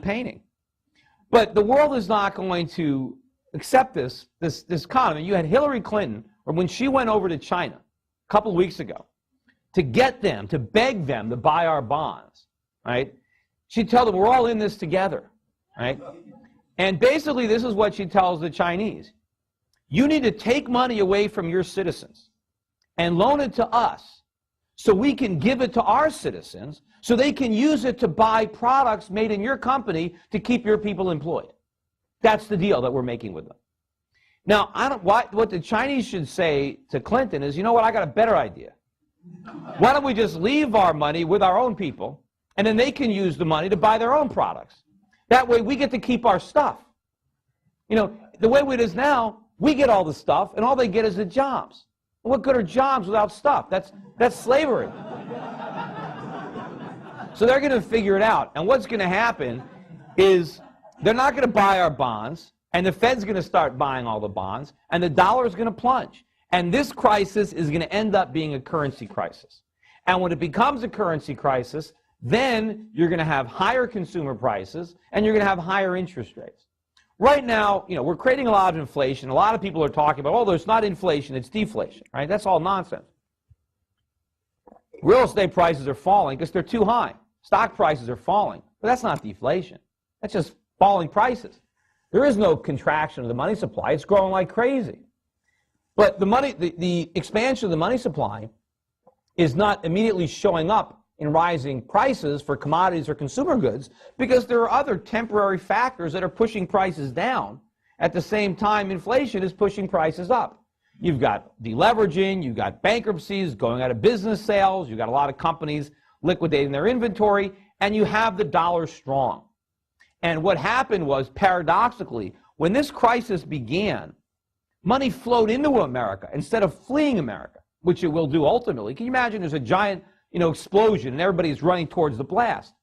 painting. But the world is not going to accept this economy. You had Hillary Clinton, or when she went over to China a couple of weeks ago, to get them, to beg them to buy our bonds, right? She'd tell them, we're all in this together, right? And basically, this is what she tells the Chinese. You need to take money away from your citizens and loan it to us so we can give it to our citizens so they can use it to buy products made in your company to keep your people employed. That's the deal that we're making with them. Now, what the Chinese should say to Clinton is, you know what, I got a better idea. Why don't we just leave our money with our own people, and then they can use the money to buy their own products. That way we get to keep our stuff. You know, the way it is now, we get all the stuff, and all they get is the jobs. What good are jobs without stuff? That's slavery. So they're going to figure it out. And what's going to happen is they're not going to buy our bonds, and the Fed's going to start buying all the bonds, and the dollar is going to plunge. And this crisis is going to end up being a currency crisis. And when it becomes a currency crisis, then you're going to have higher consumer prices, and you're going to have higher interest rates. Right now, you know, we're creating a lot of inflation. A lot of people are talking about, oh, there's not inflation, it's deflation, right? That's all nonsense. Real estate prices are falling because they're too high. Stock prices are falling, but that's not deflation. That's just falling prices. There is no contraction of the money supply. It's growing like crazy. But the expansion of the money supply is not immediately showing up in rising prices for commodities or consumer goods because there are other temporary factors that are pushing prices down. At the same time, inflation is pushing prices up. You've got deleveraging, you've got bankruptcies, going out of business sales, you've got a lot of companies liquidating their inventory, and you have the dollar strong. And what happened was, paradoxically, when this crisis began, money flowed into America instead of fleeing America, which it will do ultimately. Can you imagine there's a giant, explosion and everybody's running towards the blast?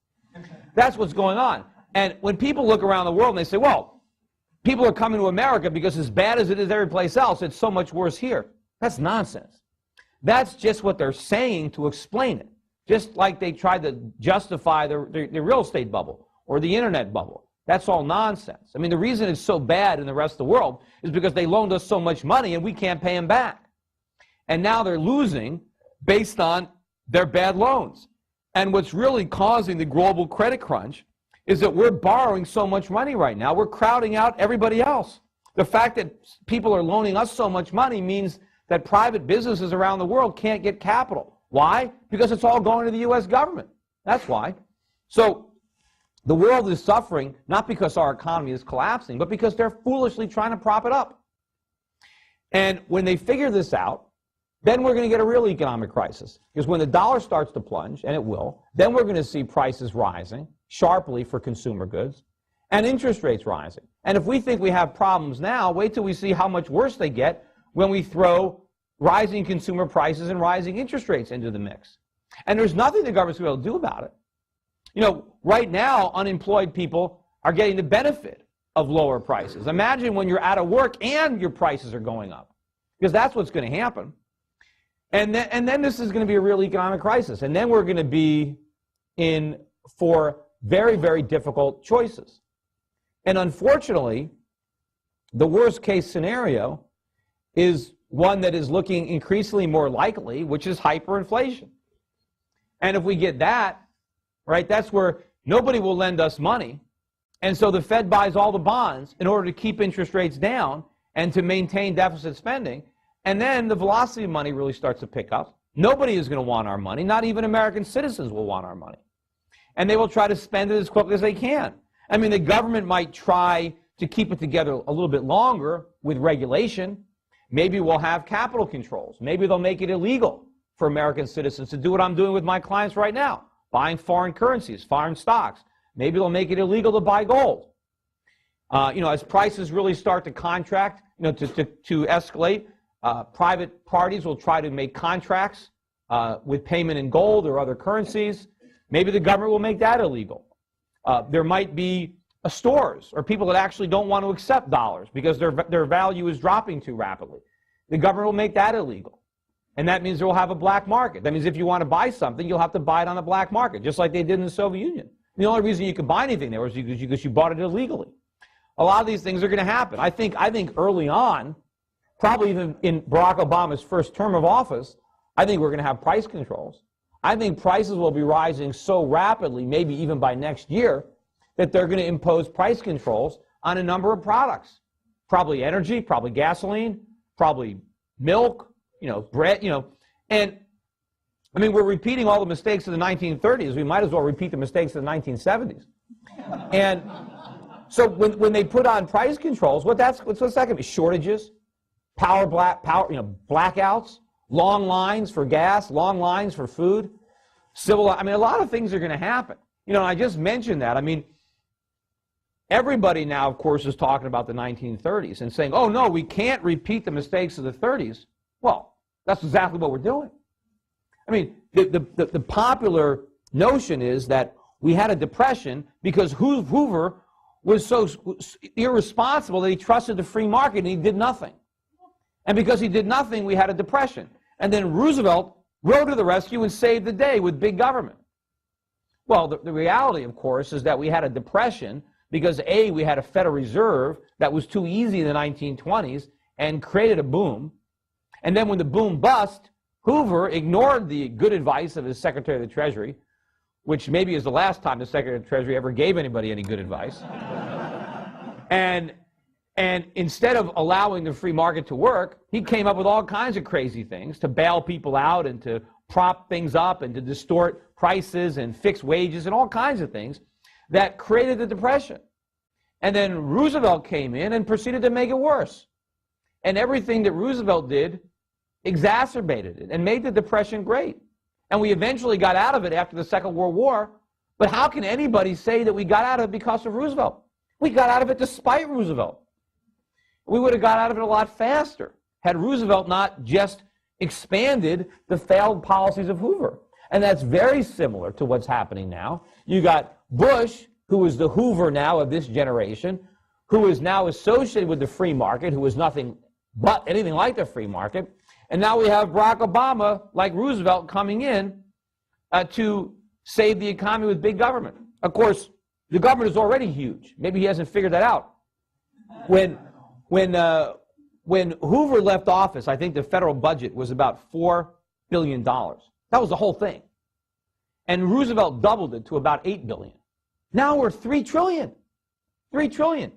That's what's going on. And when people look around the world and they say, well, people are coming to America because as bad as it is every place else, it's so much worse here. That's nonsense. That's just what they're saying to explain it. Just like they tried to justify the real estate bubble or the internet bubble. That's all nonsense. I mean, the reason it's so bad in the rest of the world is because they loaned us so much money and we can't pay them back. And now they're losing based on their bad loans. And what's really causing the global credit crunch is that we're borrowing so much money right now. We're crowding out everybody else. The fact that people are loaning us so much money means that private businesses around the world can't get capital. Why? Because it's all going to the U.S. government. That's why. So the world is suffering not because our economy is collapsing, but because they're foolishly trying to prop it up. And when they figure this out, then we're going to get a real economic crisis. Because when the dollar starts to plunge, and it will, then we're going to see prices rising sharply for consumer goods and interest rates rising. And if we think we have problems now, wait till we see how much worse they get when we throw rising consumer prices and rising interest rates into the mix. And there's nothing the government's going to be able to do about it. Right now, unemployed people are getting the benefit of lower prices. Imagine when you're out of work and your prices are going up, because that's what's going to happen. And then this is going to be a real economic crisis. And then we're going to be in for very, very difficult choices. And unfortunately, the worst case scenario is one that is looking increasingly more likely, which is hyperinflation. And if we get that, right, that's where nobody will lend us money. And so the Fed buys all the bonds in order to keep interest rates down and to maintain deficit spending. And then the velocity of money really starts to pick up. Nobody is going to want our money. Not even American citizens will want our money. And they will try to spend it as quickly as they can. I mean, the government might try to keep it together a little bit longer with regulation. Maybe we'll have capital controls. Maybe they'll make it illegal for American citizens to do what I'm doing with my clients right now, buying foreign currencies, foreign stocks. Maybe they'll make it illegal to buy gold. As prices really start to contract, to escalate, private parties will try to make contracts with payment in gold or other currencies. Maybe the government will make that illegal. There might be stores or people that actually don't want to accept dollars because their value is dropping too rapidly. The government will make that illegal. And that means they will have a black market. That means if you want to buy something, you'll have to buy it on the black market, just like they did in the Soviet Union. The only reason you could buy anything there was because you bought it illegally. A lot of these things are going to happen. I think early on, probably even in Barack Obama's first term of office, I think we're going to have price controls. I think prices will be rising so rapidly, maybe even by next year, that they're going to impose price controls on a number of products. Probably energy, probably gasoline, probably milk, bread, and I mean, we're repeating all the mistakes of the 1930s. We might as well repeat the mistakes of the 1970s. And so when they put on price controls, what's that going to be? Shortages, blackouts, long lines for gas, long lines for food, a lot of things are going to happen. I just mentioned that. I mean, everybody now, of course, is talking about the 1930s and saying, oh, no, we can't repeat the mistakes of the 30s. Well, that's exactly what we're doing. I mean, the popular notion is that we had a depression because Hoover was so irresponsible that he trusted the free market and he did nothing. And because he did nothing, we had a depression. And then Roosevelt rode to the rescue and saved the day with big government. Well, the reality, of course, is that we had a depression because, A, we had a Federal Reserve that was too easy in the 1920s and created a boom. And then when the boom bust, Hoover ignored the good advice of his Secretary of the Treasury, which maybe is the last time the Secretary of the Treasury ever gave anybody any good advice. And instead of allowing the free market to work, he came up with all kinds of crazy things to bail people out and to prop things up and to distort prices and fix wages and all kinds of things that created the Depression. And then Roosevelt came in and proceeded to make it worse. And everything that Roosevelt did exacerbated it and made the Depression great. And we eventually got out of it after the Second World War. But how can anybody say that we got out of it because of Roosevelt? We got out of it despite Roosevelt. We would have got out of it a lot faster had Roosevelt not just expanded the failed policies of Hoover. And that's very similar to what's happening now. You got Bush, who is the Hoover now of this generation, who is now associated with the free market, who is nothing but anything like the free market. And now we have Barack Obama, like Roosevelt, coming in to save the economy with big government. Of course, the government is already huge. Maybe he hasn't figured that out. When Hoover left office, I think the federal budget was about $4 billion. That was the whole thing. And Roosevelt doubled it to about $8 billion. Now we're $3 trillion. $3 trillion.